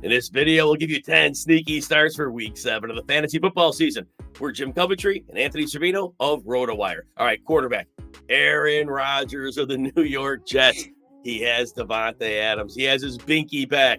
In this video, we'll give you 10 sneaky starts for Week 7 of the fantasy football season. We're Jim Coventry and Anthony Cervino of RotoWire. All right, quarterback, Aaron Rodgers of the New York Jets. He has Davante Adams. He has his binky back.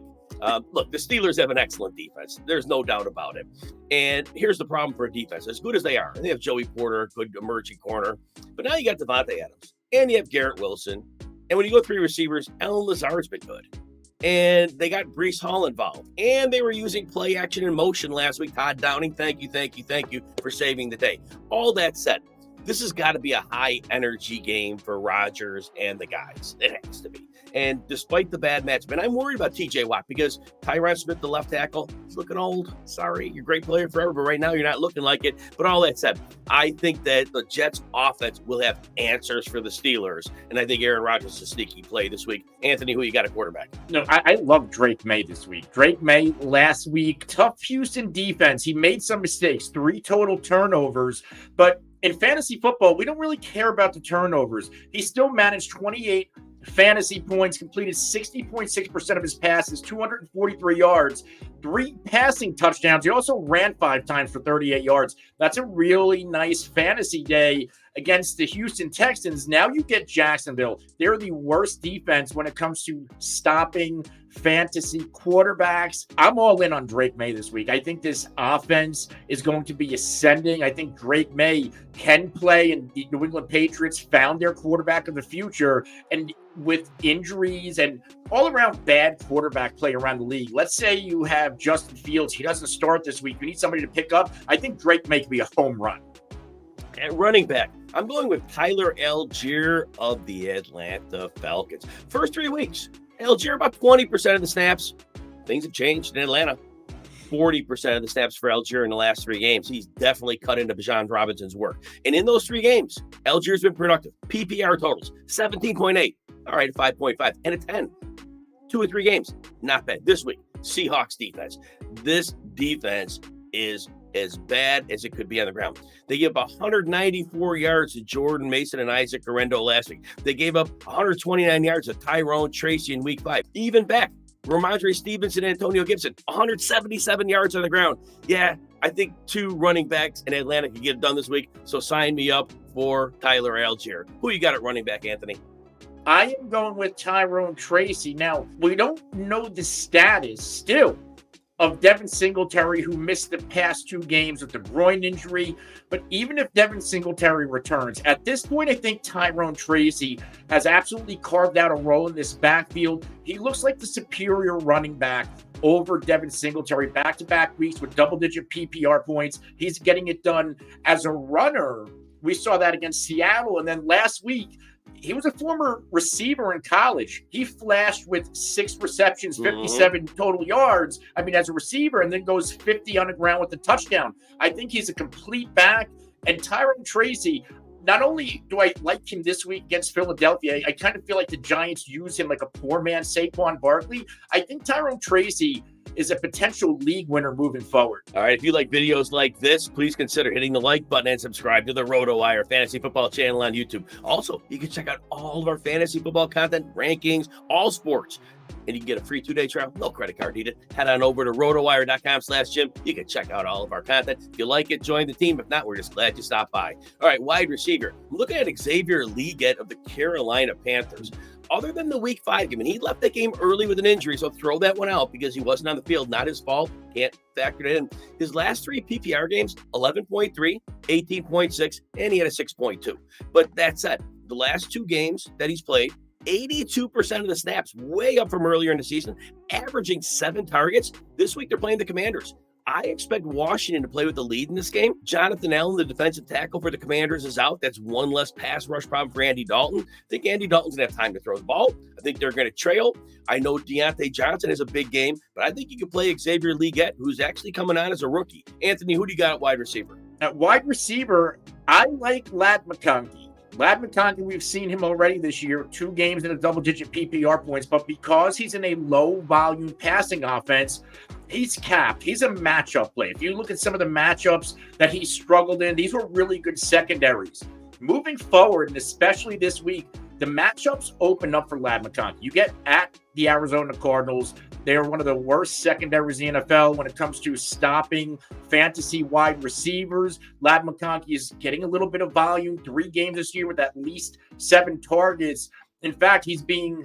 Look, the Steelers have an excellent defense. There's no doubt about it. And here's the problem for a defense. As good as they are, they have Joey Porter, a good emerging corner. But now you got Davante Adams, and you have Garrett Wilson. And when you go three receivers, Allen Lazard's been good. And they got Breece Hall involved. And they were using play action in motion last week. Todd Downing, thank you for saving the day. All that said, this has got to be a high-energy game for Rodgers and the guys. It has to be. And despite the bad matchup, and I'm worried about T.J. Watt because Tyrone Smith, the left tackle, he's looking old. Sorry, you're a great player forever, but right now you're not looking like it. But all that said, I think that the Jets' offense will have answers for the Steelers, and I think Aaron Rodgers is a sneaky play this week. Anthony, who you got at quarterback? No, I love Drake Maye this week. Drake Maye last week, tough Houston defense. He made some mistakes, 3 total turnovers, but in fantasy football, we don't really care about the turnovers. He still managed 28 fantasy points, completed 60.6% of his passes, 243 yards, 3 passing touchdowns. He also ran 5 times for 38 yards. That's a really nice fantasy day against the Houston Texans. Now you get Jacksonville. They're the worst defense when it comes to stopping fantasy quarterbacks. I'm all in on Drake Maye this week. I think this offense is going to be ascending. I think Drake Maye can play, and the New England Patriots found their quarterback of the future. And with injuries and all around bad quarterback play around the league, let's say you have Justin Fields. He doesn't start this week. You need somebody to pick up. I think Drake Maye could be a home run. At running back, I'm going with Tyler Allgeier of the Atlanta Falcons. First 3 weeks, Allgeier about 20% of the snaps. Things have changed in Atlanta. 40% of the snaps for Allgeier in the last 3 games. He's definitely cut into Bijan Robinson's work. And in those 3 games, Allgeier's been productive. PPR totals, 17.8. All right, 5.5 and a 10. 2 or 3 games, not bad. This week, Seahawks defense. This defense is as bad as it could be on the ground. They gave up 194 yards to Jordan Mason and Isaac Guerrero last week. They gave up 129 yards to Tyrone Tracy in week 5. Even back, Ramondre Stevenson and Antonio Gibson, 177 yards on the ground. Yeah, I think 2 running backs in Atlanta can get it done this week, so sign me up for Tyler Allgeier. Who you got at running back, Anthony? I am going with Tyrone Tracy. Now, we don't know the status still of Devin Singletary, who missed the past 2 games with the groin injury. But even if Devin Singletary returns, at this point, I think Tyrone Tracy has absolutely carved out a role in this backfield. He looks like the superior running back over Devin Singletary, back-to-back weeks with double-digit PPR points. He's getting it done as a runner. We saw that against Seattle. And then last week, he was a former receiver in college. He flashed with 6 receptions, 57 total yards. I mean, as a receiver, and then goes 50 on the ground with a touchdown. I think he's a complete back. And Tyrone Tracy, not only do I like him this week against Philadelphia, I kind of feel like the Giants use him like a poor man Saquon Barkley. I think Tyrone Tracy is a potential league winner moving forward. All right, if you like videos like this, please consider hitting the like button and subscribe to the RotoWire Fantasy Football channel on YouTube. Also, you can check out all of our fantasy football content, rankings, all sports. And you can get a free 2-day trial, no credit card needed. Head on over to rotowire.com/Jim. You can check out all of our content. If you like it, join the team. If not, we're just glad you stopped by. All right, wide receiver. I'm looking at Xavier Legette of the Carolina Panthers. Other than the week 5 game, and he left that game early with an injury, so throw that one out because he wasn't on the field. Not his fault. Can't factor it in. His last 3 PPR games, 11.3, 18.6, and he had a 6.2. But that said, the last 2 games that he's played, 82% of the snaps, way up from earlier in the season, averaging 7 targets. This week, they're playing the Commanders. I expect Washington to play with the lead in this game. Jonathan Allen, the defensive tackle for the Commanders, is out. That's one less pass rush problem for Andy Dalton. I think Andy Dalton's going to have time to throw the ball. I think they're going to trail. I know Deontay Johnson has a big game, but I think you can play Xavier Legette, who's actually coming on as a rookie. Anthony, who do you got at wide receiver? At wide receiver, I like McConkey. McConkey, we've seen him already this year, 2 games in a double-digit PPR points, but because he's in a low-volume passing offense, he's capped. He's a matchup play. If you look at some of the matchups that he struggled in, these were really good secondaries. Moving forward, and especially this week, the matchups open up for McConkey. You get at the Arizona Cardinals, They are one of the worst secondaries in the NFL when it comes to stopping fantasy wide receivers. McConkey is getting a little bit of volume, 3 games this year with at least 7 targets. In fact, he's being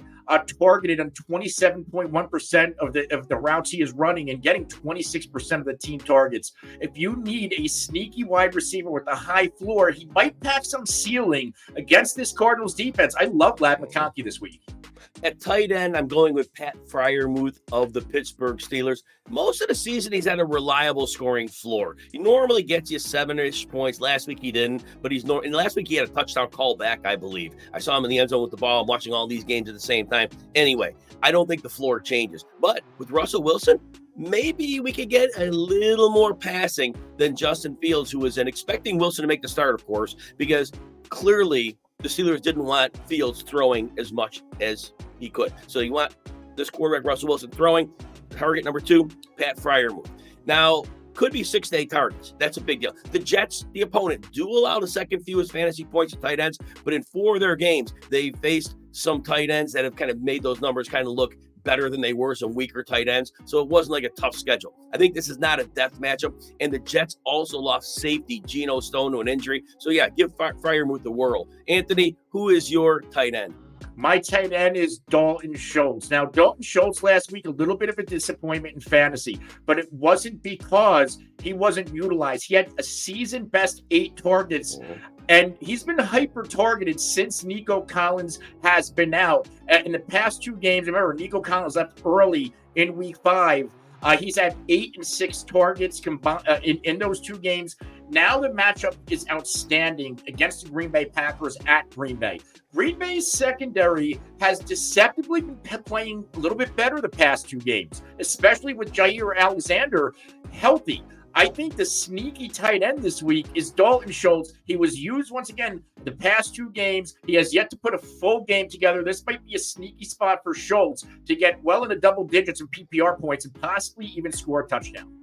targeted on 27.1% of the routes he is running and getting 26% of the team targets. If you need a sneaky wide receiver with a high floor, he might pack some ceiling against this Cardinals defense. I love McConkey this week. At tight end, I'm going with Pat Freiermuth of the Pittsburgh Steelers. Most of the season, he's had a reliable scoring floor. He normally gets you 7-ish points. Last week he didn't, but and last week he had a touchdown call back, I believe. I saw him in the end zone with the ball. I'm watching all these games at the same time. Anyway, I don't think the floor changes. But with Russell Wilson, maybe we could get a little more passing than Justin Fields, who was expecting Wilson to make the start, of course, because clearly the Steelers didn't want Fields throwing as much as he could. So you want this quarterback, Russell Wilson, throwing. Target number 2, Pat Freiermuth. Now, could be 6 to 8 targets. That's a big deal. The Jets, the opponent, do allow the second fewest fantasy points to tight ends, but in 4 of their games, they faced some tight ends that have kind of made those numbers kind of look better than they were, some weaker tight ends. So it wasn't like a tough schedule. I think this is not a death matchup. And the Jets also lost safety Geno Stone to an injury. So yeah, give Freiermuth the whirl. Anthony, who is your tight end? My tight end is Dalton Schultz. Now, Dalton Schultz last week, a little bit of a disappointment in fantasy, but it wasn't because he wasn't utilized. He had a season best 8 targets, and he's been hyper targeted since Nico Collins has been out. In the past 2 games, remember, Nico Collins left early in week 5. He's had 8 and 6 targets combined in those 2 games. Now the matchup is outstanding against the Green Bay Packers at Green Bay. Green Bay's secondary has deceptively been playing a little bit better the past 2 games, especially with Jair Alexander healthy. I think the sneaky tight end this week is Dalton Schultz. He was used once again the past 2 games. He has yet to put a full game together. This might be a sneaky spot for Schultz to get well into double digits in PPR points and possibly even score a touchdown.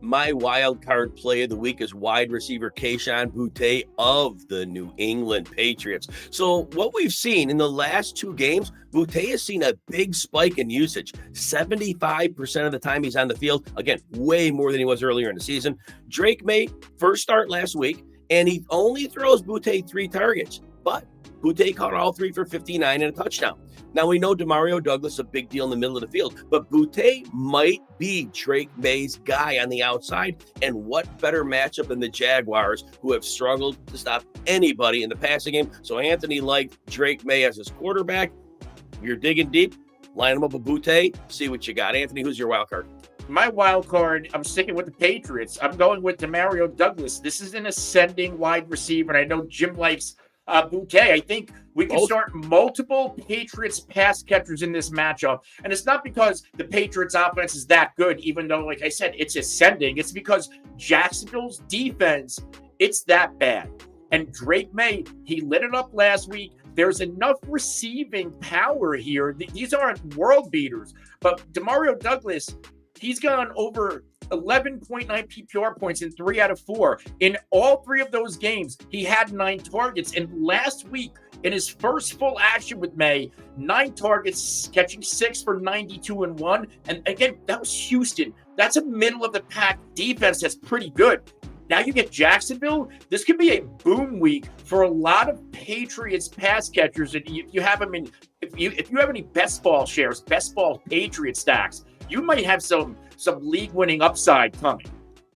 My wild card play of the week is wide receiver Kayshon Boutte of the New England Patriots. So what we've seen in the last 2 games, Boutte has seen a big spike in usage. 75% of the time he's on the field. Again, way more than he was earlier in the season. Drake Maye, first start last week, and he only throws Boutte 3 targets. But Boutte caught all 3 for 59 and a touchdown. Now, we know Demario Douglas is a big deal in the middle of the field, but Boutte might be Drake Maye's guy on the outside. And what better matchup than the Jaguars, who have struggled to stop anybody in the passing game. So Anthony liked Drake Maye as his quarterback. If you're digging deep, line him up with Boutte, see what you got. Anthony, who's your wild card? My wild card, I'm sticking with the Patriots. I'm going with Demario Douglas. This is an ascending wide receiver, and I know Jim likes Boutte. I think we can start multiple Patriots pass catchers in this matchup. And it's not because the Patriots offense is that good, even though, like I said, it's ascending. It's because Jacksonville's defense, it's that bad. And Drake Maye, he lit it up last week. There's enough receiving power here. These aren't world beaters. But Demario Douglas, he's gone over 11.9 PPR points in 3 out of 4. In all 3 of those games, he had 9 targets. And last week, in his first full action with Maye, 9 targets, catching 6 for 92 and 1. And again, that was Houston. That's a middle of the pack defense that's pretty good. Now you get Jacksonville. This could be a boom week for a lot of Patriots pass catchers. And if you have them in, if you have any best ball shares, best ball Patriot stacks, you might have some league winning upside coming.